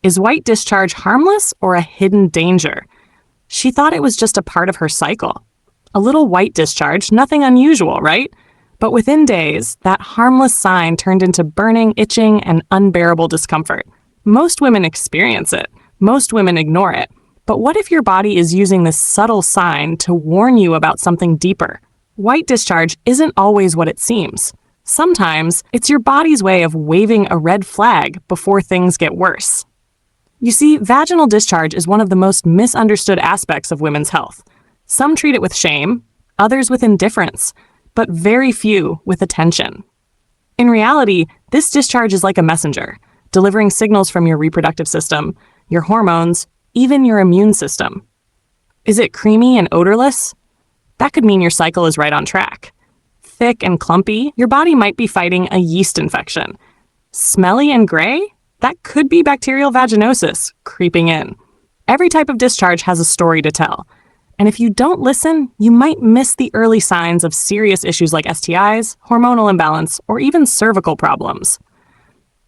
Is white discharge harmless or a hidden danger? She thought it was just a part of her cycle. A little white discharge, nothing unusual, right? But within days, that harmless sign turned into burning, itching, and unbearable discomfort. Most women experience it. Most women ignore it. But what if your body is using this subtle sign to warn you about something deeper? White discharge isn't always what it seems. Sometimes, it's your body's way of waving a red flag before things get worse. You see, vaginal discharge is one of the most misunderstood aspects of women's health. Some treat it with shame, others with indifference, but very few with attention. In reality, this discharge is like a messenger, delivering signals from your reproductive system, your hormones, even your immune system. Is it creamy and odorless? That could mean your cycle is right on track. Thick and clumpy, your body might be fighting a yeast infection. Smelly and gray? That could be bacterial vaginosis creeping in. Every type of discharge has a story to tell. And if you don't listen, you might miss the early signs of serious issues like STIs, hormonal imbalance, or even cervical problems.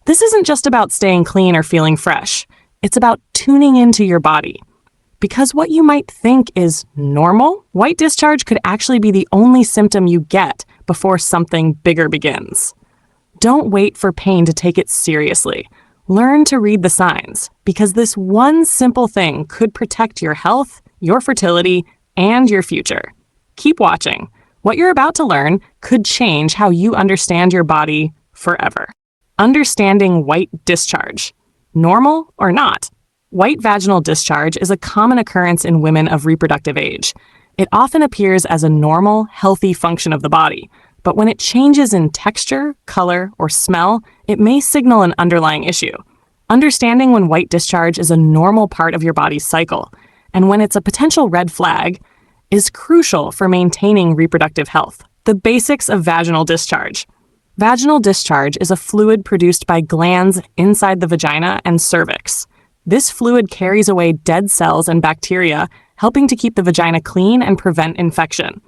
This isn't just about staying clean or feeling fresh. It's about tuning into your body. Because what you might think is normal, white discharge could actually be the only symptom you get before something bigger begins. Don't wait for pain to take it seriously. Learn to read the signs, because this one simple thing could protect your health, your fertility, and your future. Keep watching. What you're about to learn could change how you understand your body forever. Understanding white discharge. Normal or not? White vaginal discharge is a common occurrence in women of reproductive age. It often appears as a normal, healthy function of the body, but when it changes in texture, color, or smell, it may signal an underlying issue. Understanding when white discharge is a normal part of your body's cycle, and when it's a potential red flag, is crucial for maintaining reproductive health. The basics of vaginal discharge. Vaginal discharge is a fluid produced by glands inside the vagina and cervix. This fluid carries away dead cells and bacteria, helping to keep the vagina clean and prevent infection.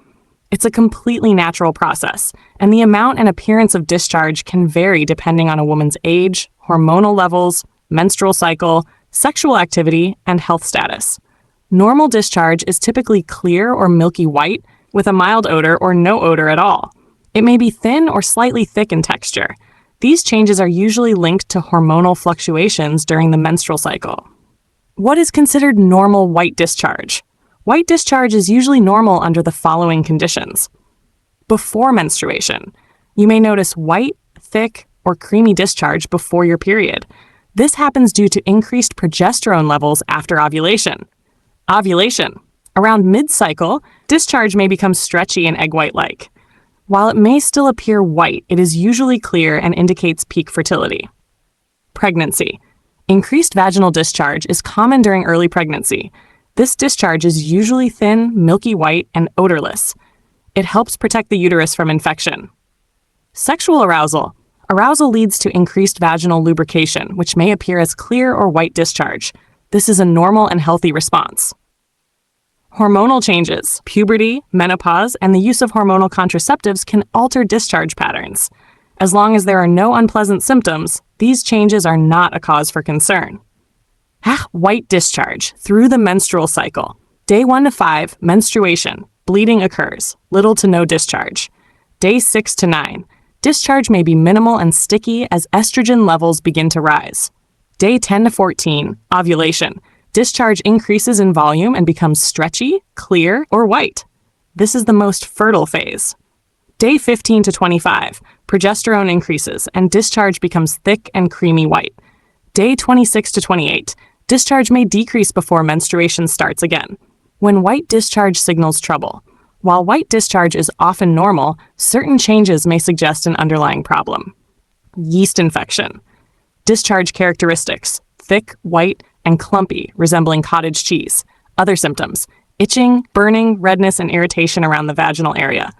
It's a completely natural process, and the amount and appearance of discharge can vary depending on a woman's age, hormonal levels, menstrual cycle, sexual activity, and health status. Normal discharge is typically clear or milky white, with a mild odor or no odor at all. It may be thin or slightly thick in texture. These changes are usually linked to hormonal fluctuations during the menstrual cycle. What is considered normal white discharge? White discharge is usually normal under the following conditions. Before menstruation, you may notice white, thick, or creamy discharge before your period. This happens due to increased progesterone levels after ovulation. Ovulation. Around mid-cycle, discharge may become stretchy and egg white-like. While it may still appear white, it is usually clear and indicates peak fertility. Pregnancy. Increased vaginal discharge is common during early pregnancy. This discharge is usually thin, milky white, and odorless. It helps protect the uterus from infection. Sexual arousal. Arousal leads to increased vaginal lubrication, which may appear as clear or white discharge. This is a normal and healthy response. Hormonal changes, puberty, menopause, and the use of hormonal contraceptives can alter discharge patterns. As long as there are no unpleasant symptoms, these changes are not a cause for concern. White discharge through the menstrual cycle. Day 1 to 5, menstruation. Bleeding occurs. Little to no discharge. Day 6 to 9. Discharge may be minimal and sticky as estrogen levels begin to rise. Day 10 to 14, ovulation. Discharge increases in volume and becomes stretchy, clear, or white. This is the most fertile phase. Day 15 to 25, progesterone increases and discharge becomes thick and creamy white. Day 26 to 28, discharge may decrease before menstruation starts again. When white discharge signals trouble. While white discharge is often normal, certain changes may suggest an underlying problem. Yeast infection. Discharge characteristics: thick, white, and clumpy, resembling cottage cheese. Other symptoms: itching, burning, redness, and irritation around the vaginal area.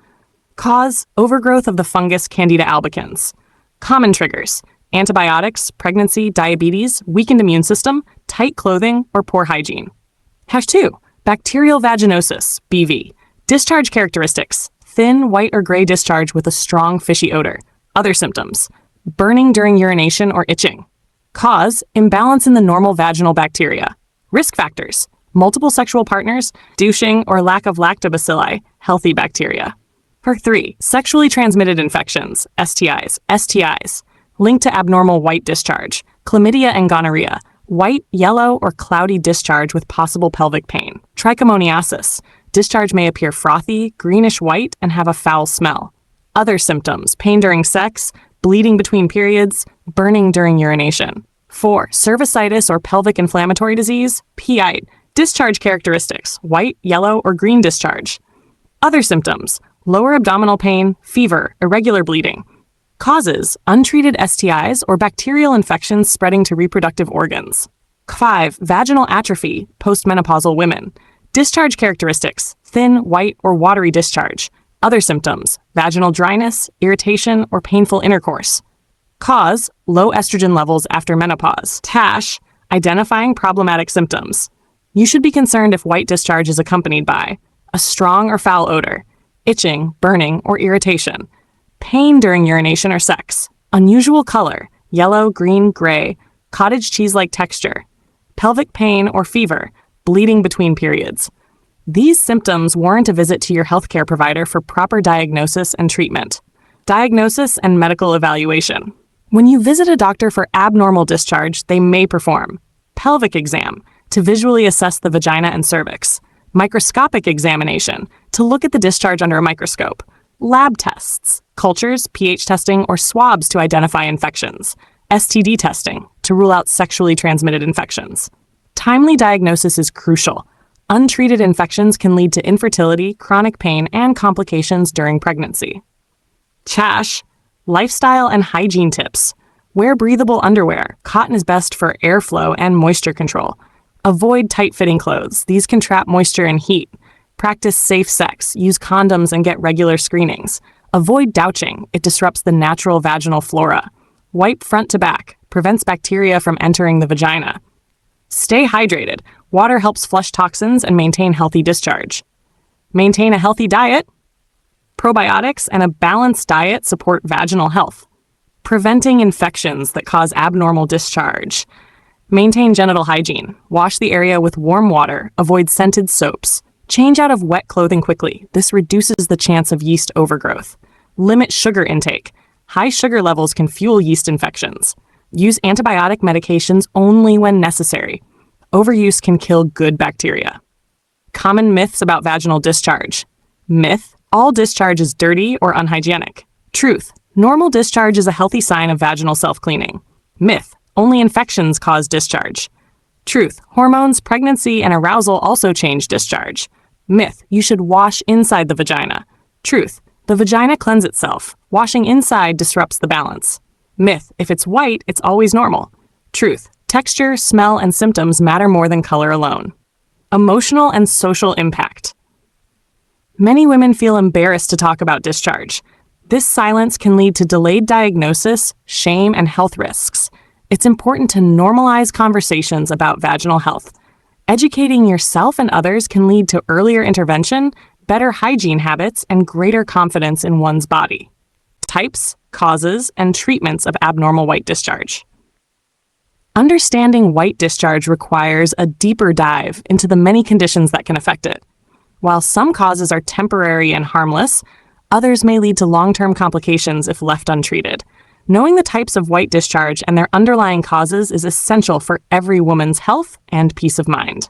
Cause: overgrowth of the fungus Candida albicans. Common triggers: antibiotics, pregnancy, diabetes, weakened immune system, tight clothing, or poor hygiene. #2. Bacterial vaginosis, BV. Discharge characteristics: thin, white, or gray discharge with a strong fishy odor. Other symptoms: burning during urination or itching. Cause, imbalance in the normal vaginal bacteria. Risk factors, multiple sexual partners, douching, or lack of lactobacilli, healthy bacteria. 3. Sexually transmitted infections, STIs, linked to abnormal white discharge, chlamydia and gonorrhea, white, yellow, or cloudy discharge with possible pelvic pain. Trichomoniasis, discharge may appear frothy, greenish white, and have a foul smell. Other symptoms, pain during sex, bleeding between periods, burning during urination. 4. Cervicitis or pelvic inflammatory disease, PI, discharge characteristics, white, yellow, or green discharge. Other symptoms, lower abdominal pain, fever, irregular bleeding. Causes, untreated STIs or bacterial infections spreading to reproductive organs. 5. Vaginal atrophy, postmenopausal women. Discharge characteristics, thin, white, or watery discharge. Other symptoms, vaginal dryness, irritation, or painful intercourse. Cause, low estrogen levels after menopause. TASH, identifying problematic symptoms. You should be concerned if white discharge is accompanied by a strong or foul odor, itching, burning, or irritation, pain during urination or sex, unusual color, yellow, green, gray, cottage cheese-like texture, pelvic pain or fever, bleeding between periods. These symptoms warrant a visit to your healthcare provider for proper diagnosis and treatment. Diagnosis and medical evaluation. When you visit a doctor for abnormal discharge, they may perform pelvic exam to visually assess the vagina and cervix, microscopic examination to look at the discharge under a microscope, lab tests, cultures, pH testing, or swabs to identify infections, STD testing to rule out sexually transmitted infections. Timely diagnosis is crucial. Untreated infections can lead to infertility, chronic pain, and complications during pregnancy. CHASH, lifestyle and hygiene tips. Wear breathable underwear. Cotton is best for airflow and moisture control. Avoid tight-fitting clothes. These can trap moisture and heat. Practice safe sex. Use condoms and get regular screenings. Avoid douching. It disrupts the natural vaginal flora. Wipe front to back. Prevents bacteria from entering the vagina. Stay hydrated. Water helps flush toxins and maintain healthy discharge. Maintain a healthy diet. Probiotics and a balanced diet support vaginal health. Preventing infections that cause abnormal discharge. Maintain genital hygiene. Wash the area with warm water. Avoid scented soaps. Change out of wet clothing quickly. This reduces the chance of yeast overgrowth. Limit sugar intake. High sugar levels can fuel yeast infections. Use antibiotic medications only when necessary. Overuse can kill good bacteria. Common myths about vaginal discharge. Myth: all discharge is dirty or unhygienic. Truth: normal discharge is a healthy sign of vaginal self-cleaning. Myth: only infections cause discharge. Truth: hormones, pregnancy, and arousal also change discharge. Myth: you should wash inside the vagina. Truth: the vagina cleanses itself. Washing inside disrupts the balance. Myth: if it's white, it's always normal. Truth: texture, smell, and symptoms matter more than color alone. Emotional and social impact. Many women feel embarrassed to talk about discharge. This silence can lead to delayed diagnosis, shame, and health risks. It's important to normalize conversations about vaginal health. Educating yourself and others can lead to earlier intervention, better hygiene habits, and greater confidence in one's body. Types, causes, and treatments of abnormal white discharge. Understanding white discharge requires a deeper dive into the many conditions that can affect it. While some causes are temporary and harmless, others may lead to long-term complications if left untreated. Knowing the types of white discharge and their underlying causes is essential for every woman's health and peace of mind.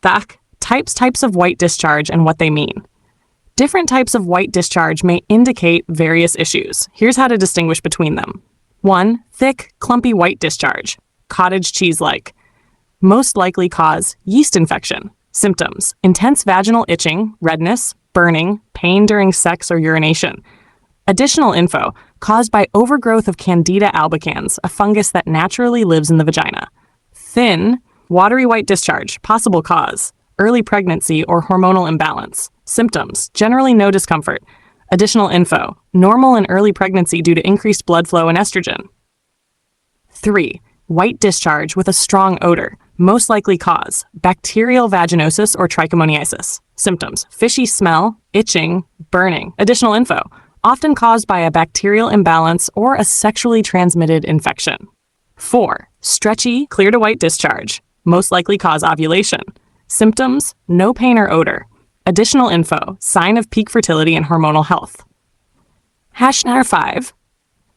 Types of white discharge and what they mean. Different types of white discharge may indicate various issues. Here's how to distinguish between them. 1. Thick, clumpy white discharge, cottage cheese-like. Most likely cause yeast infection. Symptoms: intense vaginal itching, redness, burning, pain during sex or urination. Additional info: caused by overgrowth of Candida albicans, a fungus that naturally lives in the vagina. Thin, watery white discharge, possible cause: early pregnancy or hormonal imbalance. Symptoms: generally no discomfort. Additional info: normal in early pregnancy due to increased blood flow and estrogen. 3. White discharge with a strong odor, most likely cause: bacterial vaginosis or trichomoniasis. Symptoms: fishy smell, itching, burning. Additional info: often caused by a bacterial imbalance or a sexually transmitted infection. 4. Stretchy, clear to white discharge, most likely cause ovulation. Symptoms, no pain or odor. Additional info, sign of peak fertility and hormonal health. Number 5.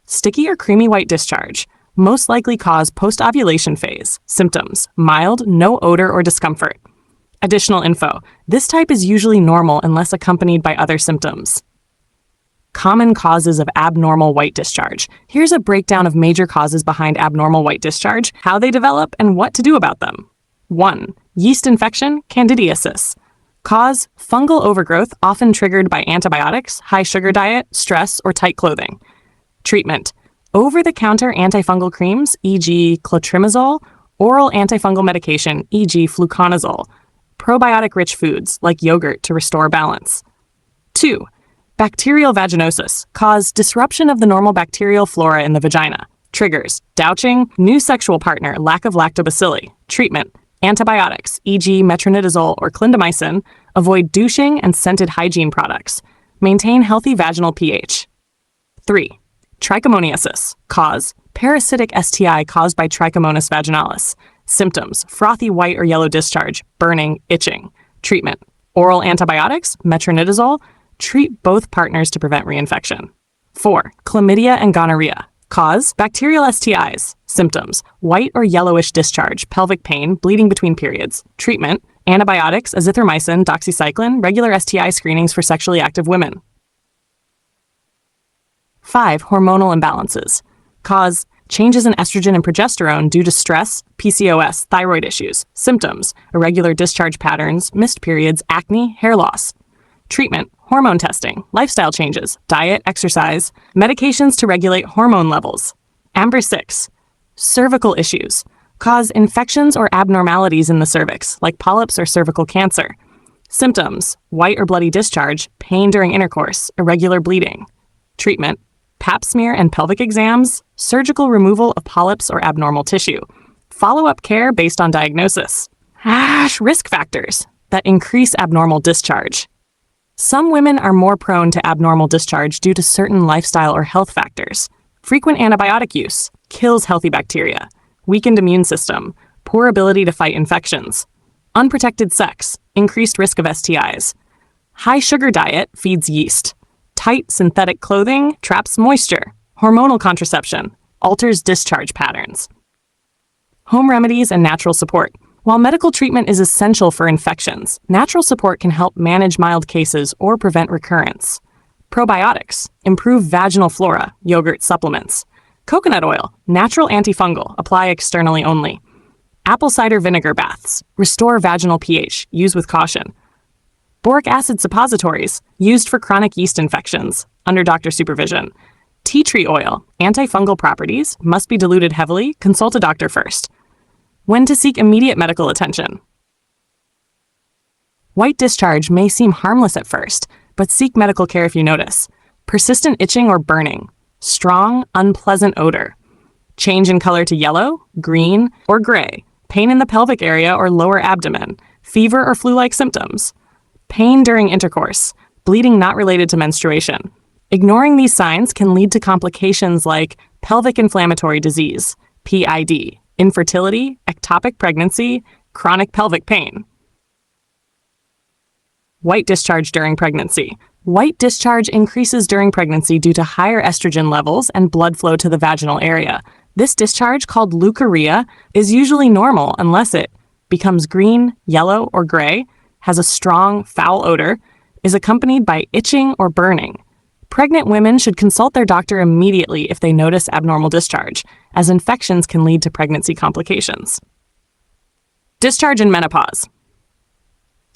Sticky or creamy white discharge, most likely cause post-ovulation phase. Symptoms, mild, no odor or discomfort. Additional info, this type is usually normal unless accompanied by other symptoms. Common causes of abnormal white discharge. Here's a breakdown of major causes behind abnormal white discharge, how they develop, and what to do about them. 1. Yeast infection, candidiasis. Cause, fungal overgrowth, often triggered by antibiotics, high sugar diet, stress, or tight clothing. Treatment, over-the-counter antifungal creams, e.g. clotrimazole, oral antifungal medication, e.g. fluconazole, probiotic-rich foods like yogurt to restore balance. 2. Bacterial vaginosis, cause disruption of the normal bacterial flora in the vagina. Triggers, douching, new sexual partner, lack of lactobacilli. Treatment, antibiotics, e.g. metronidazole or clindamycin. Avoid douching and scented hygiene products. Maintain healthy vaginal pH. 3. Trichomoniasis, cause, parasitic STI caused by Trichomonas vaginalis. Symptoms, frothy white or yellow discharge, burning, itching. Treatment, oral antibiotics, metronidazole. Treat both partners to prevent reinfection. 4. Chlamydia and gonorrhea. Cause, bacterial STIs. Symptoms, white or yellowish discharge, pelvic pain, bleeding between periods. Treatment, antibiotics, azithromycin, doxycycline, regular STI screenings for sexually active women. 5. Hormonal imbalances. Cause, changes in estrogen and progesterone due to stress, PCOS, thyroid issues. Symptoms, irregular discharge patterns, missed periods, acne, hair loss. Treatment, hormone testing, lifestyle changes, diet, exercise, medications to regulate hormone levels. Number 6. Cervical issues. Cause infections or abnormalities in the cervix, like polyps or cervical cancer. Symptoms, white or bloody discharge, pain during intercourse, irregular bleeding. Treatment, pap smear and pelvic exams, surgical removal of polyps or abnormal tissue. Follow-up care based on diagnosis. Risk factors that increase abnormal discharge. Some women are more prone to abnormal discharge due to certain lifestyle or health factors. Frequent antibiotic use kills healthy bacteria. Weakened immune system, poor ability to fight infections. Unprotected sex, increased risk of STIs. High sugar diet feeds yeast. Tight synthetic clothing traps moisture. Hormonal contraception alters discharge patterns. Home remedies and natural support. While medical treatment is essential for infections, natural support can help manage mild cases or prevent recurrence. Probiotics improve vaginal flora, yogurt supplements. Coconut oil, natural antifungal, apply externally only. Apple cider vinegar baths, restore vaginal pH, use with caution. Boric acid suppositories, used for chronic yeast infections, under doctor supervision. Tea tree oil, antifungal properties, must be diluted heavily, consult a doctor first. When to seek immediate medical attention. White discharge may seem harmless at first, but seek medical care if you notice. Persistent itching or burning. Strong, unpleasant odor. Change in color to yellow, green, or gray. Pain in the pelvic area or lower abdomen. Fever or flu-like symptoms. Pain during intercourse. Bleeding not related to menstruation. Ignoring these signs can lead to complications like pelvic inflammatory disease, PID, infertility, ectopic pregnancy, chronic pelvic pain. White discharge during pregnancy. White discharge increases during pregnancy due to higher estrogen levels and blood flow to the vaginal area. This discharge, called leukorrhea, is usually normal unless it becomes green, yellow, or gray, has a strong, foul odor, is accompanied by itching or burning. Pregnant women should consult their doctor immediately if they notice abnormal discharge, as infections can lead to pregnancy complications. Discharge in menopause.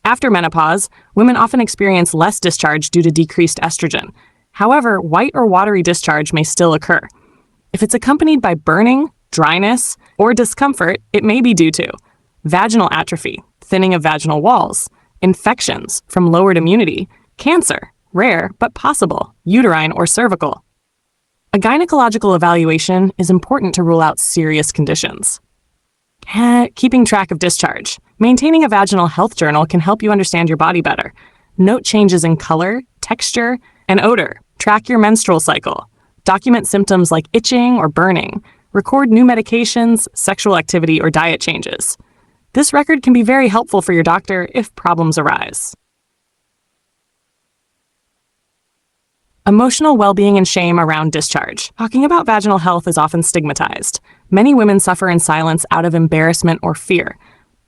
After menopause, women often experience less discharge due to decreased estrogen. However, white or watery discharge may still occur. If it's accompanied by burning, dryness, or discomfort, it may be due to vaginal atrophy, thinning of vaginal walls, infections from lowered immunity, cancer, rare but possible, uterine or cervical. A gynecological evaluation is important to rule out serious conditions. Keeping track of discharge. Maintaining a vaginal health journal can help you understand your body better. Note changes in color, texture, and odor. Track your menstrual cycle. Document symptoms like itching or burning. Record new medications, sexual activity, or diet changes. This record can be very helpful for your doctor if problems arise. Emotional well-being and shame around discharge. Talking about vaginal health is often stigmatized. Many women suffer in silence out of embarrassment or fear.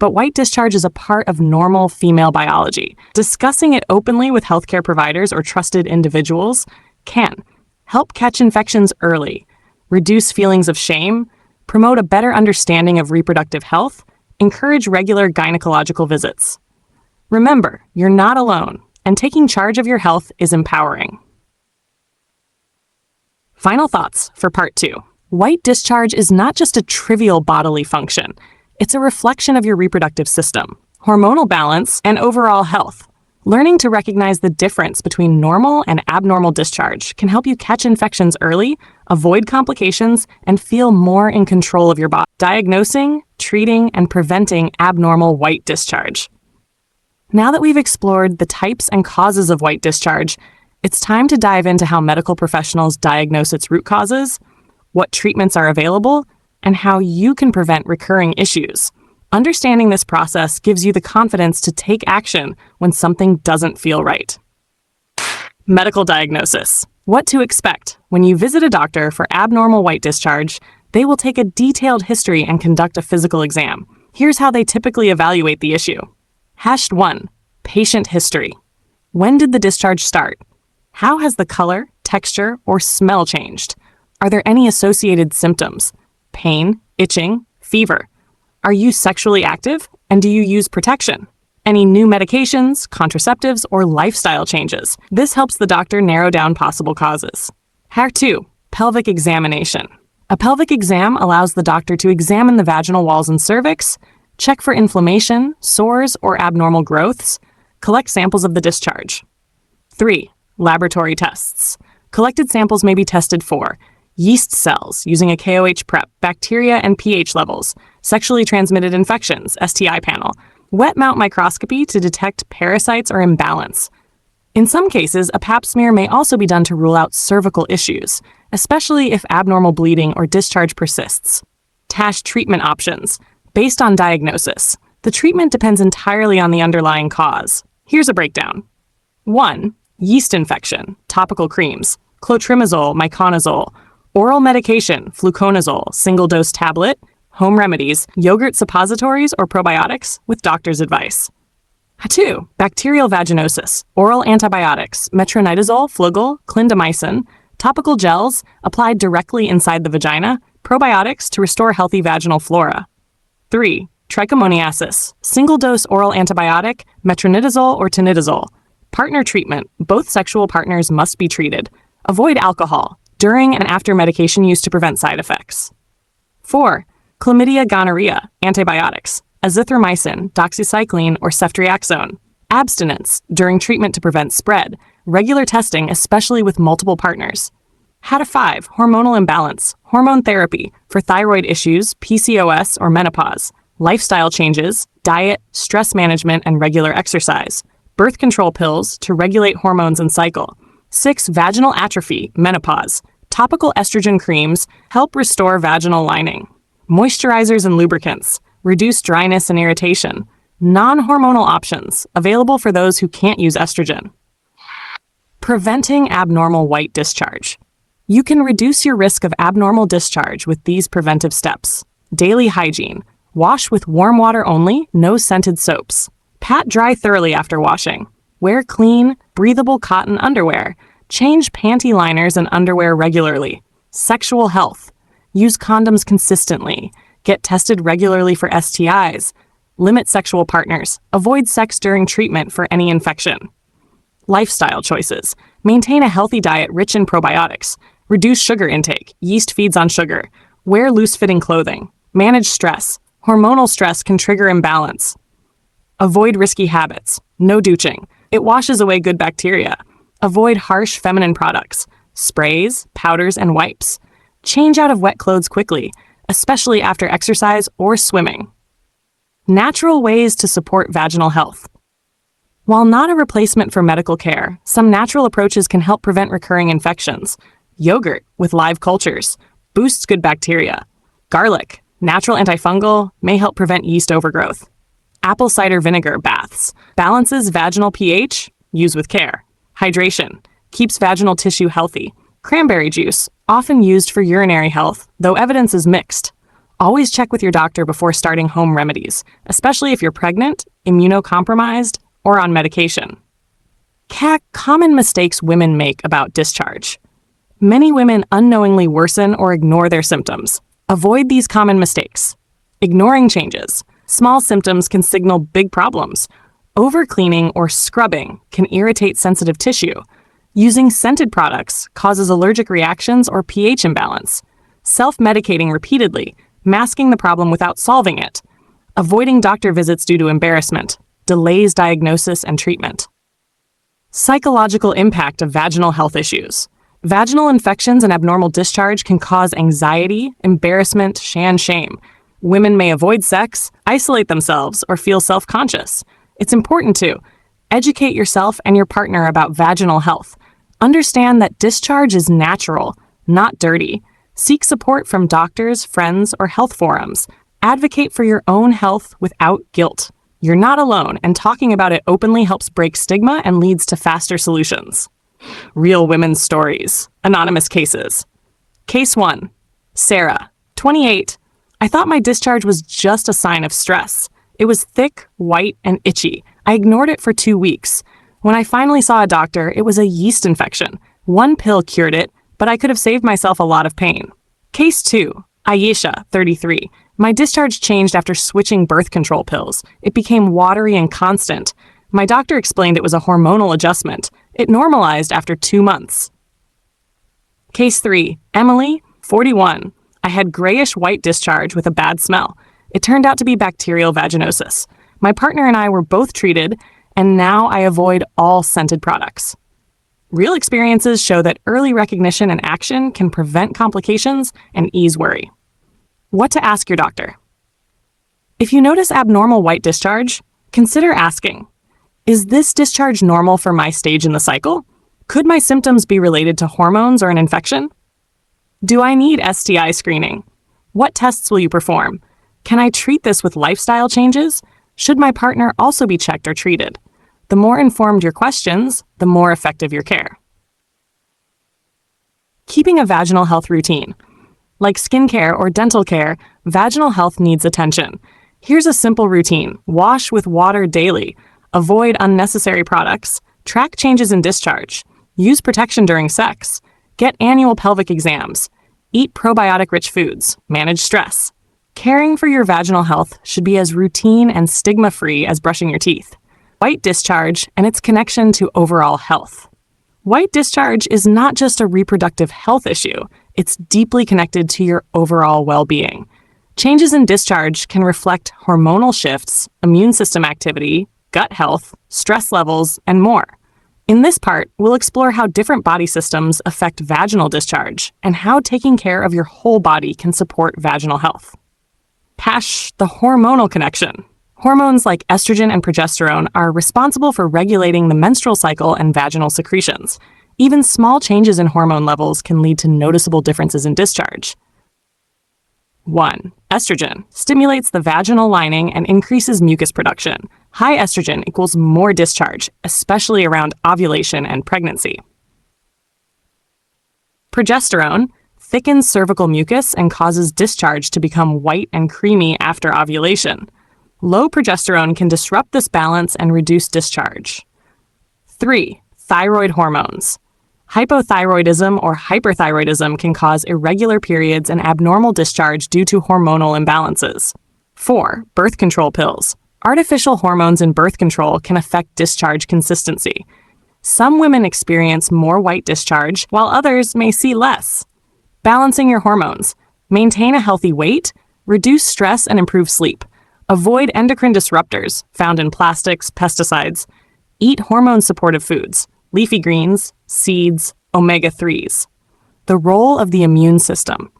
But white discharge is a part of normal female biology. Discussing it openly with healthcare providers or trusted individuals can help catch infections early, reduce feelings of shame, promote a better understanding of reproductive health, encourage regular gynecological visits. Remember, you're not alone, and taking charge of your health is empowering. Final thoughts for part 2. White discharge is not just a trivial bodily function. It's a reflection of your reproductive system, hormonal balance, and overall health. Learning to recognize the difference between normal and abnormal discharge can help you catch infections early, avoid complications, and feel more in control of your body. Diagnosing, treating, and preventing abnormal white discharge. Now that we've explored the types and causes of white discharge, it's time to dive into how medical professionals diagnose its root causes, what treatments are available, and how you can prevent recurring issues. Understanding this process gives you the confidence to take action when something doesn't feel right. Medical diagnosis. What to expect. When you visit a doctor for abnormal white discharge, they will take a detailed history and conduct a physical exam. Here's how they typically evaluate the issue. #1. Patient history. When did the discharge start? How has the color, texture, or smell changed? Are there any associated symptoms? Pain, itching, fever. Are you sexually active, and do you use protection? Any new medications, contraceptives, or lifestyle changes? This helps the doctor narrow down possible causes. #2. Pelvic examination. A pelvic exam allows the doctor to examine the vaginal walls and cervix, check for inflammation, sores, or abnormal growths, collect samples of the discharge. 3. Laboratory tests. Collected samples may be tested for yeast cells using a KOH prep, bacteria and pH levels, sexually transmitted infections, STI panel, wet mount microscopy to detect parasites or imbalance. In some cases, a pap smear may also be done to rule out cervical issues, especially if abnormal bleeding or discharge persists. TASH treatment options. Based on diagnosis, the treatment depends entirely on the underlying cause. Here's a breakdown. 1. Yeast infection, topical creams, clotrimazole, miconazole, oral medication, fluconazole, single-dose tablet, home remedies, yogurt suppositories or probiotics with doctor's advice. 2. Bacterial vaginosis, oral antibiotics, metronidazole, flugel, clindamycin, topical gels applied directly inside the vagina, probiotics to restore healthy vaginal flora. 3. Trichomoniasis, single-dose oral antibiotic, metronidazole or tinidazole. Partner treatment, both sexual partners must be treated. Avoid alcohol, during and after medication use to prevent side effects. 4. Chlamydia gonorrhea, antibiotics, azithromycin, doxycycline, or ceftriaxone. Abstinence, during treatment to prevent spread. Regular testing, especially with multiple partners. 5. Hormonal imbalance, hormone therapy for thyroid issues, PCOS, or menopause. Lifestyle changes, diet, stress management, and regular exercise. Birth control pills to regulate hormones and cycle. 6. Vaginal atrophy, menopause. Topical estrogen creams help restore vaginal lining. Moisturizers and lubricants reduce dryness and irritation. Non-hormonal options available for those who can't use estrogen. Preventing abnormal white discharge. You can reduce your risk of abnormal discharge with these preventive steps. Daily hygiene. Wash with warm water only, no scented soaps. Pat dry thoroughly after washing. Wear clean, breathable cotton underwear. Change panty liners and underwear regularly. Sexual health. Use condoms consistently. Get tested regularly for STIs. Limit sexual partners. Avoid sex during treatment for any infection. Lifestyle choices. Maintain a healthy diet rich in probiotics. Reduce sugar intake. Yeast feeds on sugar. Wear loose-fitting clothing. Manage stress. Hormonal stress can trigger imbalance. Avoid risky habits. No douching. It washes away good bacteria. Avoid harsh feminine products, sprays, powders, and wipes. Change out of wet clothes quickly, especially after exercise or swimming. Natural ways to support vaginal health. While not a replacement for medical care, some natural approaches can help prevent recurring infections. Yogurt with live cultures boosts good bacteria. Garlic, natural antifungal, may help prevent yeast overgrowth. Apple cider vinegar baths, balances vaginal pH, use with care. Hydration, keeps vaginal tissue healthy. Cranberry juice, often used for urinary health, though evidence is mixed. Always check with your doctor before starting home remedies, especially if you're pregnant, immunocompromised, or on medication. Common mistakes women make about discharge. Many women unknowingly worsen or ignore their symptoms. Avoid these common mistakes. Ignoring changes. Small symptoms can signal big problems. Overcleaning or scrubbing can irritate sensitive tissue. Using scented products causes allergic reactions or pH imbalance. Self-medicating repeatedly, masking the problem without solving it. Avoiding doctor visits due to embarrassment, delays diagnosis and treatment. Psychological impact of vaginal health issues. Vaginal infections and abnormal discharge can cause anxiety, embarrassment, and shame. Women may avoid sex, isolate themselves, or feel self-conscious. It's important to educate yourself and your partner about vaginal health. Understand that discharge is natural, not dirty. Seek support from doctors, friends, or health forums. Advocate for your own health without guilt. You're not alone, and talking about it openly helps break stigma and leads to faster solutions. Real women's stories. Anonymous cases. Case 1. Sarah, 28. I thought my discharge was just a sign of stress. It was thick, white, and itchy. I ignored it for 2 weeks. When I finally saw a doctor, it was a yeast infection. One pill cured it, but I could have saved myself a lot of pain. Case 2. Ayesha, 33. My discharge changed after switching birth control pills. It became watery and constant. My doctor explained it was a hormonal adjustment. It normalized after 2 months. Case 3. Emily, 41. I had grayish-white discharge with a bad smell. It turned out to be bacterial vaginosis. My partner and I were both treated, and now I avoid all scented products. Real experiences show that early recognition and action can prevent complications and ease worry. What to ask your doctor. If you notice abnormal white discharge, consider asking, is this discharge normal for my stage in the cycle? Could my symptoms be related to hormones or an infection? Do I need STI screening? What tests will you perform? Can I treat this with lifestyle changes? Should my partner also be checked or treated? The more informed your questions, the more effective your care. Keeping a vaginal health routine. Like skincare or dental care, vaginal health needs attention. Here's a simple routine. Wash with water daily. Avoid unnecessary products. Track changes in discharge. Use protection during sex. Get annual pelvic exams. Eat probiotic-rich foods. Manage stress. Caring for your vaginal health should be as routine and stigma-free as brushing your teeth. White discharge and its connection to overall health. White discharge is not just a reproductive health issue, it's deeply connected to your overall well-being. Changes in discharge can reflect hormonal shifts, immune system activity, gut health, stress levels, and more. In this part, we'll explore how different body systems affect vaginal discharge and how taking care of your whole body can support vaginal health. The hormonal connection. Hormones like estrogen and progesterone are responsible for regulating the menstrual cycle and vaginal secretions. Even small changes in hormone levels can lead to noticeable differences in discharge. 1. Estrogen stimulates the vaginal lining and increases mucus production. High estrogen equals more discharge, especially around ovulation and pregnancy. Progesterone thickens cervical mucus and causes discharge to become white and creamy after ovulation. Low progesterone can disrupt this balance and reduce discharge. 3. Thyroid hormones. Hypothyroidism or hyperthyroidism can cause irregular periods and abnormal discharge due to hormonal imbalances. 4. Birth control pills. Artificial hormones in birth control can affect discharge consistency. Some women experience more white discharge, while others may see less. Balancing your hormones. Maintain a healthy weight, reduce stress, and improve sleep. Avoid endocrine disruptors found in plastics, pesticides. Eat hormone-supportive foods, leafy greens, seeds, omega-3s. The role of the immune system.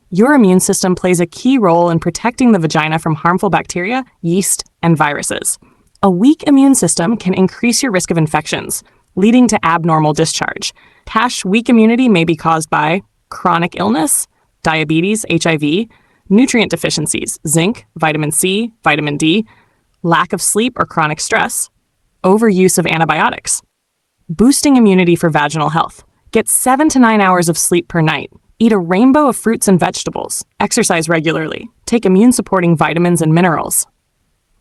Your immune system plays a key role in protecting the vagina from harmful bacteria, yeast, and viruses. A weak immune system can increase your risk of infections, leading to abnormal discharge. Weak immunity may be caused by chronic illness, diabetes, HIV, nutrient deficiencies, zinc, vitamin C, vitamin D, lack of sleep or chronic stress, overuse of antibiotics. Boosting immunity for vaginal health. Get 7 to 9 hours of sleep per night. Eat a rainbow of fruits and vegetables. Exercise regularly. Take immune-supporting vitamins and minerals.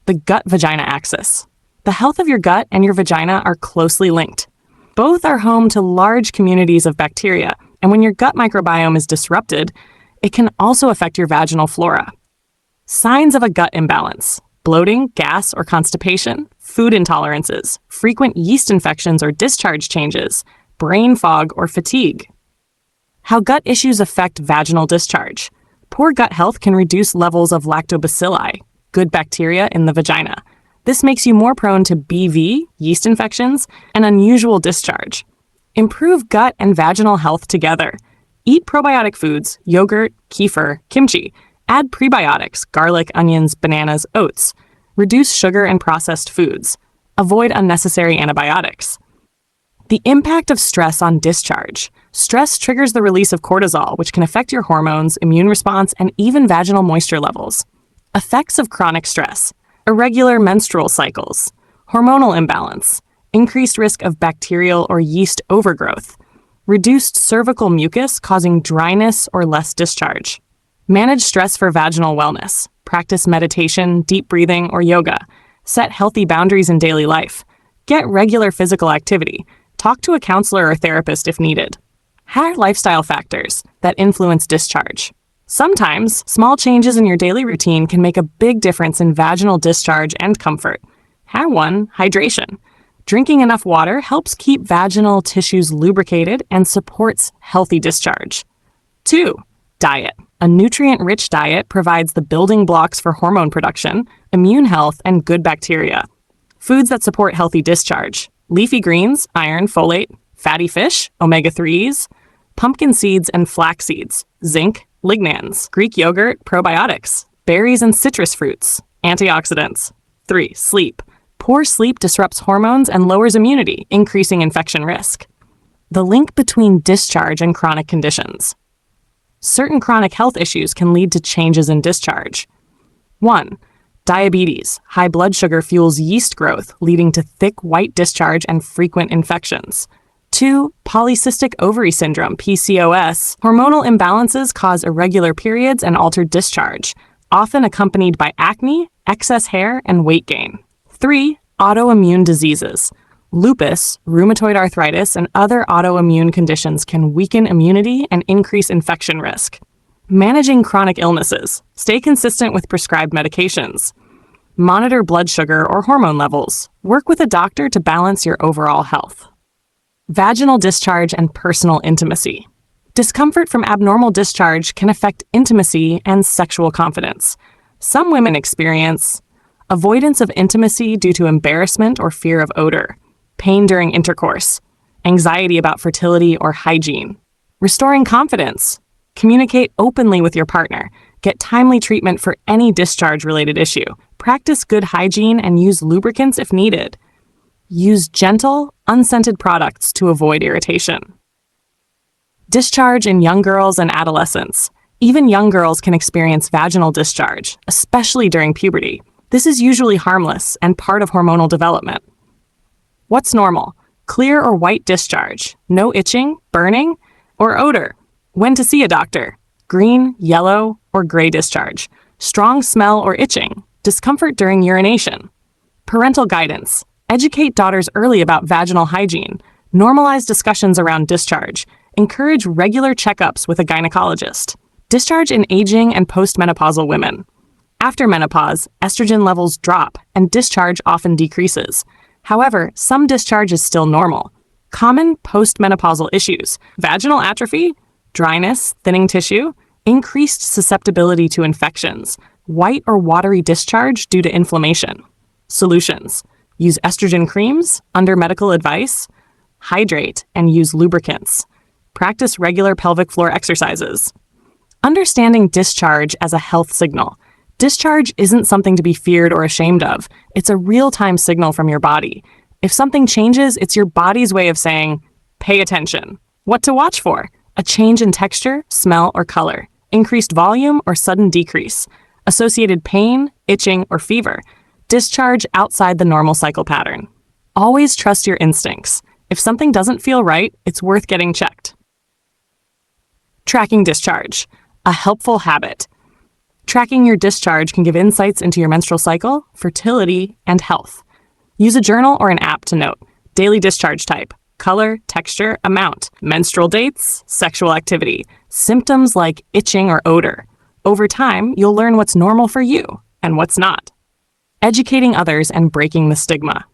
The gut-vagina axis. The health of your gut and your vagina are closely linked. Both are home to large communities of bacteria, and when your gut microbiome is disrupted, it can also affect your vaginal flora. Signs of a gut imbalance: bloating, gas or constipation, food intolerances, frequent yeast infections or discharge changes, brain fog or fatigue. How gut issues affect vaginal discharge. Poor gut health can reduce levels of lactobacilli, good bacteria in the vagina. This makes you more prone to BV, yeast infections, and unusual discharge. Improve gut and vaginal health together. Eat probiotic foods, yogurt, kefir, kimchi. Add prebiotics, garlic, onions, bananas, oats. Reduce sugar and processed foods. Avoid unnecessary antibiotics. The impact of stress on discharge. Stress triggers the release of cortisol, which can affect your hormones, immune response, and even vaginal moisture levels. Effects of chronic stress: irregular menstrual cycles, hormonal imbalance, increased risk of bacterial or yeast overgrowth, reduced cervical mucus causing dryness or less discharge. Manage stress for vaginal wellness. Practice meditation, deep breathing, or yoga. Set healthy boundaries in daily life. Get regular physical activity. Talk to a counselor or therapist if needed. How are lifestyle factors that influence discharge? Sometimes, small changes in your daily routine can make a big difference in vaginal discharge and comfort. How 1. Hydration. Drinking enough water helps keep vaginal tissues lubricated and supports healthy discharge. 2. Diet. A nutrient-rich diet provides the building blocks for hormone production, immune health, and good bacteria. Foods that support healthy discharge: leafy greens, iron, folate, fatty fish, omega-3s, pumpkin seeds and flax seeds, zinc, lignans, Greek yogurt, probiotics, berries and citrus fruits, antioxidants. 3. Sleep. Poor sleep disrupts hormones and lowers immunity, increasing infection risk. The link between discharge and chronic conditions. Certain chronic health issues can lead to changes in discharge. 1. Diabetes. High blood sugar fuels yeast growth, leading to thick white discharge and frequent infections. 2. Polycystic ovary syndrome, PCOS. Hormonal imbalances cause irregular periods and altered discharge, often accompanied by acne, excess hair, and weight gain. 3. Autoimmune diseases. Lupus, rheumatoid arthritis, and other autoimmune conditions can weaken immunity and increase infection risk. Managing chronic illnesses. Stay consistent with prescribed medications. Monitor blood sugar or hormone levels. Work with a doctor to balance your overall health. Vaginal discharge and personal intimacy. Discomfort from abnormal discharge can affect intimacy and sexual confidence. Some women experience avoidance of intimacy due to embarrassment or fear of odor, pain during intercourse, anxiety about fertility or hygiene. Restoring confidence. Communicate openly with your partner. Get timely treatment for any discharge-related issue. Practice good hygiene and use lubricants if needed. Use gentle, unscented products to avoid irritation. Discharge in young girls and adolescents. Even young girls can experience vaginal discharge, especially during puberty. This is usually harmless and part of hormonal development. What's normal? Clear or white discharge, no itching, burning, or odor. When to see a doctor? Green, yellow, or gray discharge, strong smell or itching, discomfort during urination. Parental guidance. Educate daughters early about vaginal hygiene. Normalize discussions around discharge. Encourage regular checkups with a gynecologist. Discharge in aging and postmenopausal women. After menopause, estrogen levels drop and discharge often decreases. However, some discharge is still normal. Common postmenopausal issues: vaginal atrophy, dryness, thinning tissue, increased susceptibility to infections, white or watery discharge due to inflammation. Solutions: use estrogen creams under medical advice, hydrate, and use lubricants. Practice regular pelvic floor exercises. Understanding discharge as a health signal. Discharge isn't something to be feared or ashamed of. It's a real-time signal from your body. If something changes, it's your body's way of saying, pay attention. What to watch for? A change in texture, smell, or color. increased volume or sudden decrease, associated pain, itching, or fever, discharge outside the normal cycle pattern. Always trust your instincts. If something doesn't feel right, it's worth getting checked. Tracking discharge, a helpful habit. Tracking your discharge can give insights into your menstrual cycle, fertility, and health. Use a journal or an app to note daily discharge type, color, texture, amount, menstrual dates, sexual activity, symptoms like itching or odor. Over time, you'll learn what's normal for you and what's not. Educating others and breaking the stigma.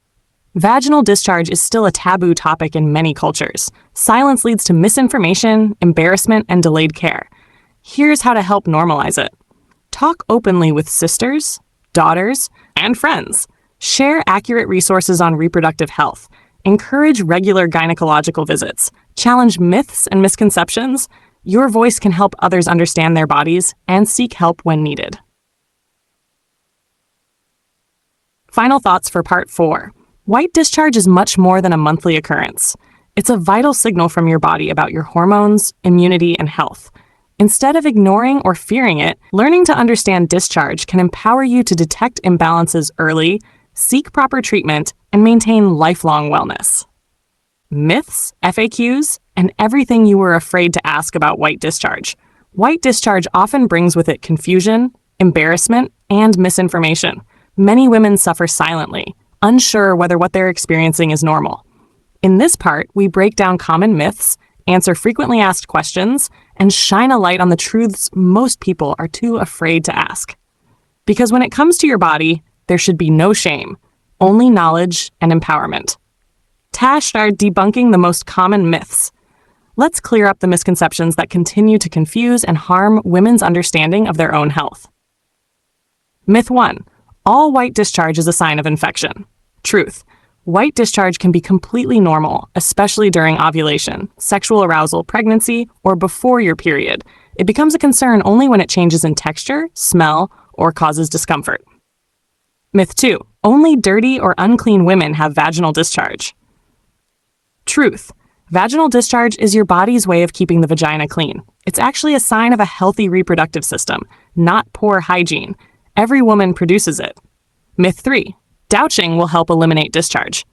Vaginal discharge is still a taboo topic in many cultures. Silence leads to misinformation, embarrassment, and delayed care. Here's how to help normalize it. Talk openly with sisters, daughters, and friends. Share accurate resources on reproductive health. Encourage regular gynecological visits. Challenge myths and misconceptions. Your voice can help others understand their bodies and seek help when needed. Final thoughts for part 4. White discharge is much more than a monthly occurrence. It's a vital signal from your body about your hormones, immunity, and health. Instead of ignoring or fearing it, learning to understand discharge can empower you to detect imbalances early, seek proper treatment, and maintain lifelong wellness. Myths, FAQs, and everything you were afraid to ask about white discharge. White discharge often brings with it confusion, embarrassment, and misinformation. Many women suffer silently, unsure whether what they're experiencing is normal. In this part, we break down common myths, answer frequently asked questions, and shine a light on the truths most people are too afraid to ask. Because when it comes to your body, there should be no shame, only knowledge and empowerment. Tash are debunking the most common myths. Let's clear up the misconceptions that continue to confuse and harm women's understanding of their own health. Myth 1. All white discharge is a sign of infection. Truth. White discharge can be completely normal, especially during ovulation, sexual arousal, pregnancy, or before your period. It becomes a concern only when it changes in texture, smell, or causes discomfort. Myth 2. Only dirty or unclean women have vaginal discharge. Truth. Vaginal discharge is your body's way of keeping the vagina clean. It's actually a sign of a healthy reproductive system, not poor hygiene. Every woman produces it. Myth 3. Douching will help eliminate discharge.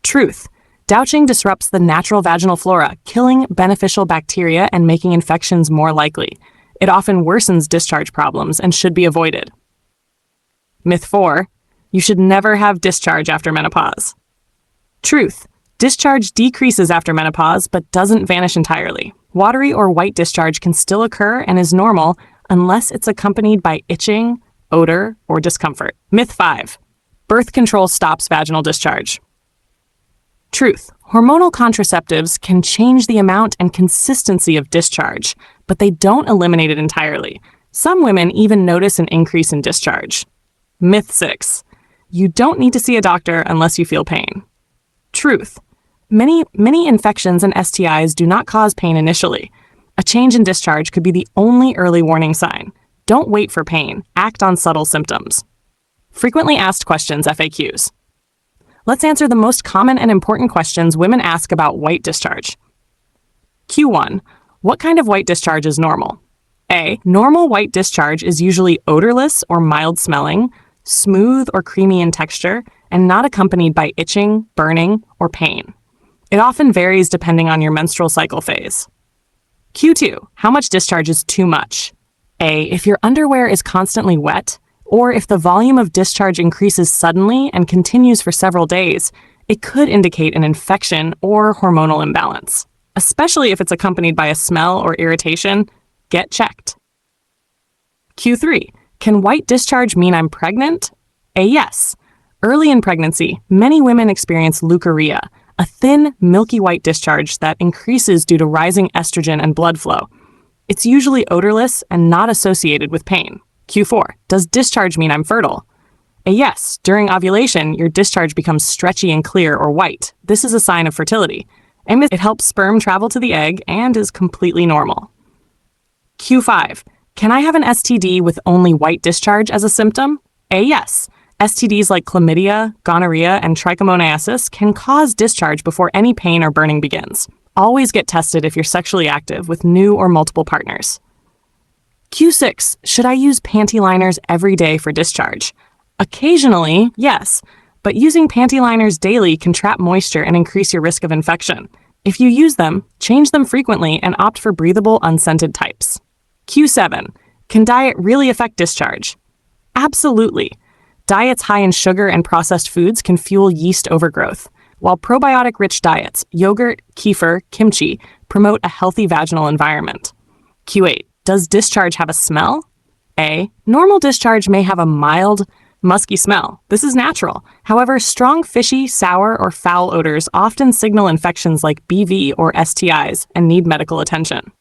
Truth. Douching disrupts the natural vaginal flora, killing beneficial bacteria and making infections more likely. It often worsens discharge problems and should be avoided. Myth 4. You should never have discharge after menopause. Truth. Discharge decreases after menopause but doesn't vanish entirely. Watery or white discharge can still occur and is normal unless it's accompanied by itching, odor, or discomfort. Myth 5. Birth control stops vaginal discharge. Truth. Hormonal contraceptives can change the amount and consistency of discharge, but they don't eliminate it entirely. Some women even notice an increase in discharge. Myth 6. You don't need to see a doctor unless you feel pain. Truth. Many infections and STIs do not cause pain initially. A change in discharge could be the only early warning sign. Don't wait for pain. Act on subtle symptoms. Frequently asked questions, FAQs. Let's answer the most common and important questions women ask about white discharge. Q1. What kind of white discharge is normal? A. Normal white discharge is usually odorless or mild smelling, smooth or creamy in texture, and not accompanied by itching, burning, or pain. It often varies depending on your menstrual cycle phase. Q2. How much discharge is too much? A. If your underwear is constantly wet, or if the volume of discharge increases suddenly and continues for several days, it could indicate an infection or hormonal imbalance. Especially if it's accompanied by a smell or irritation, get checked. Q3. Can white discharge mean I'm pregnant? A. Yes. Early in pregnancy, many women experience leukorrhea, a thin, milky white discharge that increases due to rising estrogen and blood flow. It's usually odorless and not associated with pain. Q4. Does discharge mean I'm fertile? A. Yes. During ovulation, your discharge becomes stretchy and clear or white. This is a sign of fertility. And it helps sperm travel to the egg and is completely normal. Q5. Can I have an STD with only white discharge as a symptom? A. Yes. STDs like chlamydia, gonorrhea, and trichomoniasis can cause discharge before any pain or burning begins. Always get tested if you're sexually active with new or multiple partners. Q6, should I use panty liners every day for discharge? Occasionally, yes, but using panty liners daily can trap moisture and increase your risk of infection. If you use them, change them frequently and opt for breathable, unscented types. Q7, can diet really affect discharge? Absolutely. Diets high in sugar and processed foods can fuel yeast overgrowth, while probiotic-rich diets, yogurt, kefir, kimchi, promote a healthy vaginal environment. Q8, does discharge have a smell? A, normal discharge may have a mild, musky smell. This is natural. However, strong fishy, sour, or foul odors often signal infections like BV or STIs and need medical attention.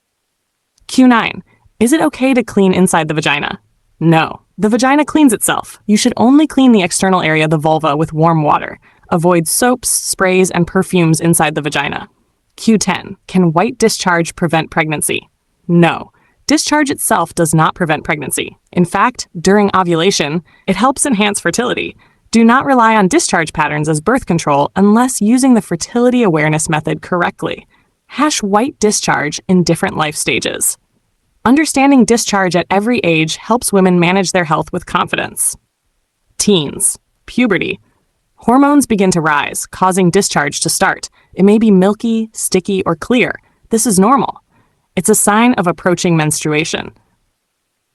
Q9, is it okay to clean inside the vagina? No. The vagina cleans itself. You should only clean the external area, the vulva, with warm water. Avoid soaps, sprays, and perfumes inside the vagina. Q10, can white discharge prevent pregnancy? No. Discharge itself does not prevent pregnancy. In fact, during ovulation, it helps enhance fertility. Do not rely on discharge patterns as birth control unless using the fertility awareness method correctly. Hash white discharge in different life stages. Understanding discharge at every age helps women manage their health with confidence. Teens. Puberty. Hormones begin to rise, causing discharge to start. It may be milky, sticky, or clear. This is normal. It's a sign of approaching menstruation.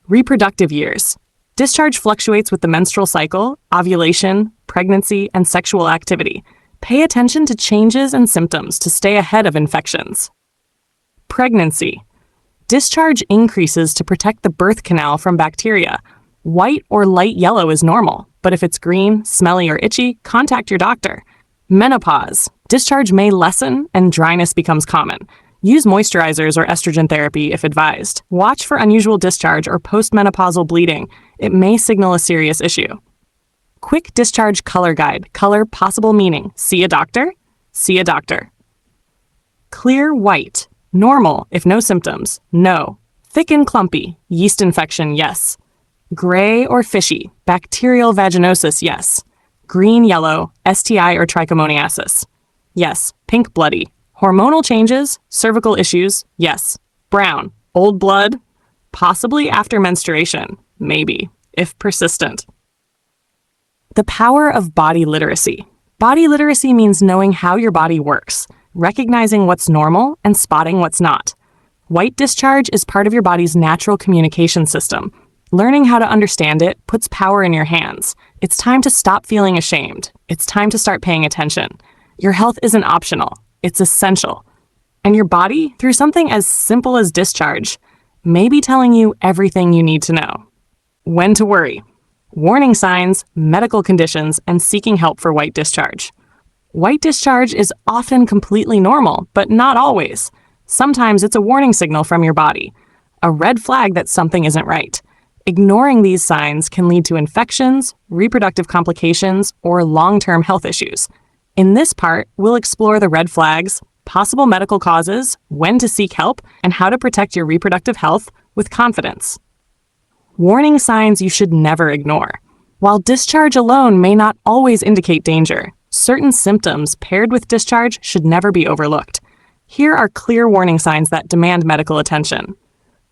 Reproductive years. Discharge fluctuates with the menstrual cycle, ovulation, pregnancy, and sexual activity. Pay attention to changes and symptoms to stay ahead of infections. Pregnancy. Discharge increases to protect the birth canal from bacteria. White or light yellow is normal, but if it's green, smelly, or itchy, contact your doctor. Menopause. Discharge may lessen and dryness becomes common. Use moisturizers or estrogen therapy if advised. Watch for unusual discharge or postmenopausal bleeding. It may signal a serious issue. Quick discharge color guide. Color possible meaning. See a doctor? See a doctor. Clear white. Normal if no symptoms. No. Thick and clumpy. Yeast infection, yes. Gray or fishy. Bacterial vaginosis, yes. Green yellow. STI or trichomoniasis. Yes. Pink bloody. Hormonal changes, cervical issues, yes. Brown, old blood, possibly after menstruation, maybe, if persistent. The power of body literacy. Body literacy means knowing how your body works, recognizing what's normal and spotting what's not. White discharge is part of your body's natural communication system. Learning how to understand it puts power in your hands. It's time to stop feeling ashamed. It's time to start paying attention. Your health isn't optional. It's essential. And your body, through something as simple as discharge, may be telling you everything you need to know. When to worry. Warning signs, medical conditions, and seeking help for white discharge. White discharge is often completely normal, but not always. Sometimes it's a warning signal from your body, a red flag that something isn't right. Ignoring these signs can lead to infections, reproductive complications, or long-term health issues. In this part, we'll explore the red flags, possible medical causes, when to seek help, and how to protect your reproductive health with confidence. Warning signs you should never ignore. While discharge alone may not always indicate danger, certain symptoms paired with discharge should never be overlooked. Here are clear warning signs that demand medical attention.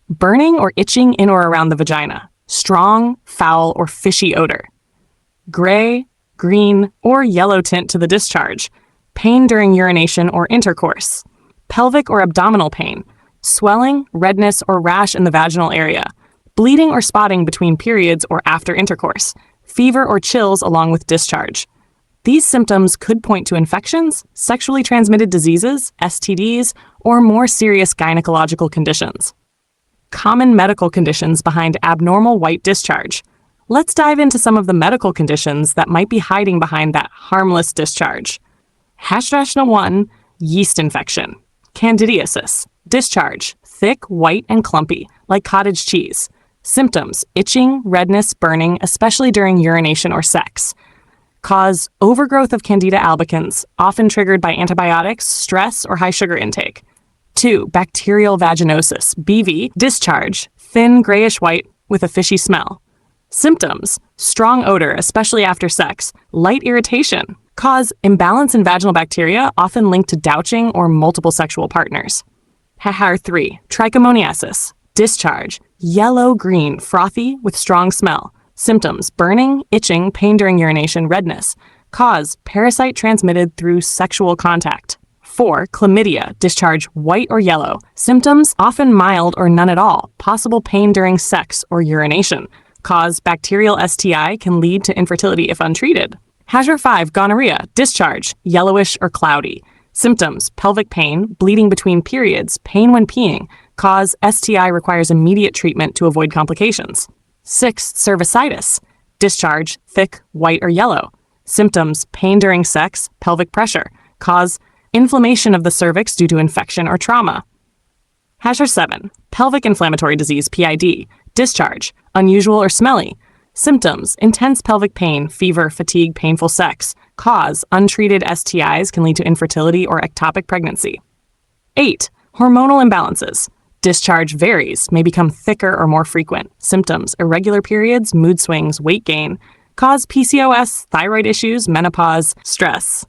Burning or itching in or around the vagina. Strong, foul, or fishy odor. Gray, green, or yellow tint to the discharge. Pain during urination or intercourse. Pelvic or abdominal pain. Swelling, redness, or rash in the vaginal area. Bleeding or spotting between periods or after intercourse. Fever or chills along with discharge. These symptoms could point to infections, sexually transmitted diseases, STDs, or more serious gynecological conditions. Common medical conditions behind abnormal white discharge. Let's dive into some of the medical conditions that might be hiding behind that harmless discharge. #1, yeast infection. Candidiasis. Discharge, thick, white, and clumpy, like cottage cheese. Symptoms, itching, redness, burning, especially during urination or sex. Cause, overgrowth of Candida albicans, often triggered by antibiotics, stress, or high sugar intake. 2, bacterial vaginosis, BV. Discharge, thin, grayish-white, with a fishy smell. Symptoms, strong odor, especially after sex, light irritation. Cause, imbalance in vaginal bacteria, often linked to douching or multiple sexual partners. 3, trichomoniasis. Discharge, Yellow-green, frothy, with strong smell. Symptoms: burning, itching, pain during urination, redness. Cause: parasite transmitted through sexual contact. 4. Chlamydia, discharge white or yellow. Symptoms: often mild or none at all. Possible pain during sex or urination. Cause: bacterial STI, can lead to infertility if untreated. Hazard 5. Gonorrhea, discharge yellowish or cloudy. Symptoms: pelvic pain, bleeding between periods, pain when peeing. Cause: STI, requires immediate treatment to avoid complications. 6. Cervicitis, discharge thick, white or yellow. Symptoms: pain during sex, pelvic pressure. Cause: inflammation of the cervix due to infection or trauma. Hazard 7. Pelvic inflammatory disease, PID, discharge unusual or smelly. Symptoms: intense pelvic pain, fever, fatigue, painful sex. Cause: untreated STIs, can lead to infertility or ectopic pregnancy. 8. Hormonal imbalances. Discharge varies, may become thicker or more frequent. Symptoms: irregular periods, mood swings, weight gain. Cause: PCOS, thyroid issues, menopause, stress.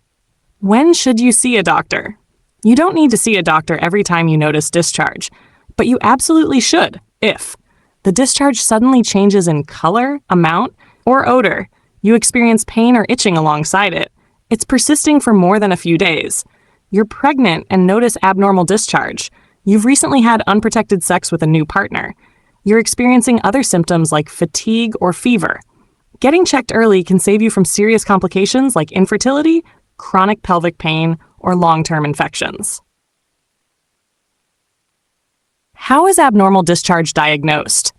When should you see a doctor? You don't need to see a doctor every time you notice discharge, but you absolutely should if the discharge suddenly changes in color, amount, or odor, you experience pain or itching alongside it, it's persisting for more than a few days, you're pregnant and notice abnormal discharge, you've recently had unprotected sex with a new partner, you're experiencing other symptoms like fatigue or fever. Getting checked early can save you from serious complications like infertility, chronic pelvic pain, or long-term infections. How is abnormal discharge diagnosed?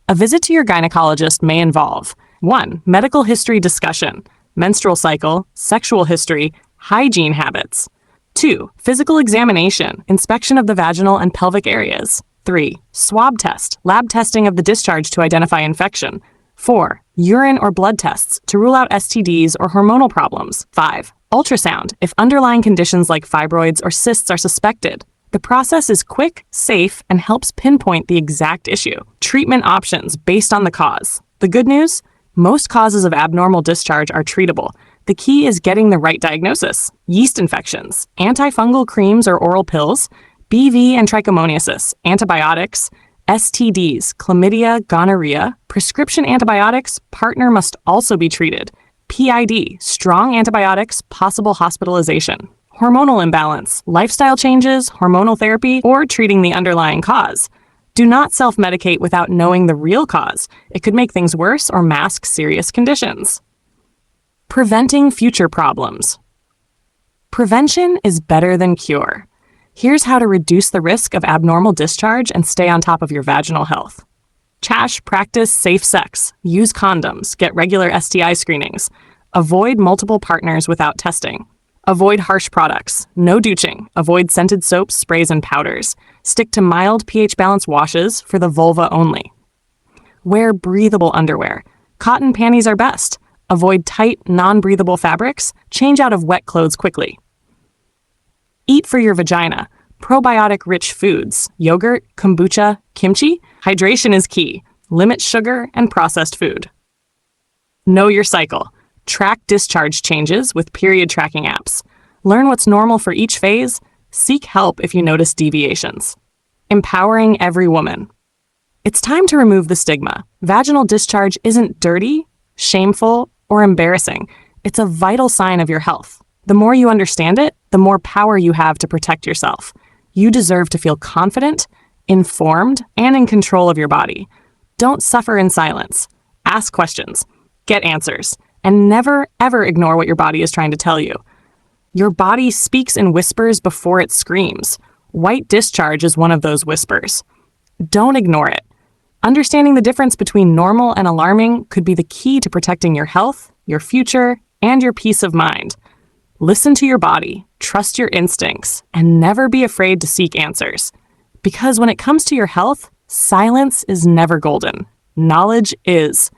A visit to your gynecologist may involve 1. Medical history discussion, menstrual cycle, sexual history, hygiene habits. 2. Physical examination, inspection of the vaginal and pelvic areas. 3. Swab test, lab testing of the discharge to identify infection. 4. Urine or blood tests to rule out STDs or hormonal problems. 5. Ultrasound, if underlying conditions like fibroids or cysts are suspected. The process is quick, safe, and helps pinpoint the exact issue. Treatment options based on the cause. The good news? Most causes of abnormal discharge are treatable. The key is getting the right diagnosis. Yeast infections, antifungal creams or oral pills, BV and trichomoniasis, antibiotics, STDs, chlamydia, gonorrhea, prescription antibiotics, partner must also be treated. PID, strong antibiotics, possible hospitalization. Hormonal imbalance, lifestyle changes, hormonal therapy, or treating the underlying cause. Do not self-medicate without knowing the real cause. It could make things worse or mask serious conditions. Preventing future problems. Prevention is better than cure. Here's how to reduce the risk of abnormal discharge and stay on top of your vaginal health. Chash, practice safe sex. Use condoms. Get regular STI screenings. Avoid multiple partners without testing. Avoid harsh products. No douching. Avoid scented soaps, sprays, and powders. Stick to mild pH-balanced washes for the vulva only. Wear breathable underwear. Cotton panties are best. Avoid tight, non-breathable fabrics. Change out of wet clothes quickly. Eat for your vagina. Probiotic-rich foods. Yogurt, kombucha, kimchi. Hydration is key. Limit sugar and processed food. Know your cycle. Track discharge changes with period tracking apps. Learn what's normal for each phase. Seek help if you notice deviations. Empowering every woman. It's time to remove the stigma. Vaginal discharge isn't dirty, shameful, or embarrassing. It's a vital sign of your health. The more you understand it, the more power you have to protect yourself. You deserve to feel confident, informed, and in control of your body. Don't suffer in silence. Ask questions. Get answers. And never, ever ignore what your body is trying to tell you. Your body speaks in whispers before it screams. White discharge is one of those whispers. Don't ignore it. Understanding the difference between normal and alarming could be the key to protecting your health, your future, and your peace of mind. Listen to your body, trust your instincts, and never be afraid to seek answers. Because when it comes to your health, silence is never golden. Knowledge is.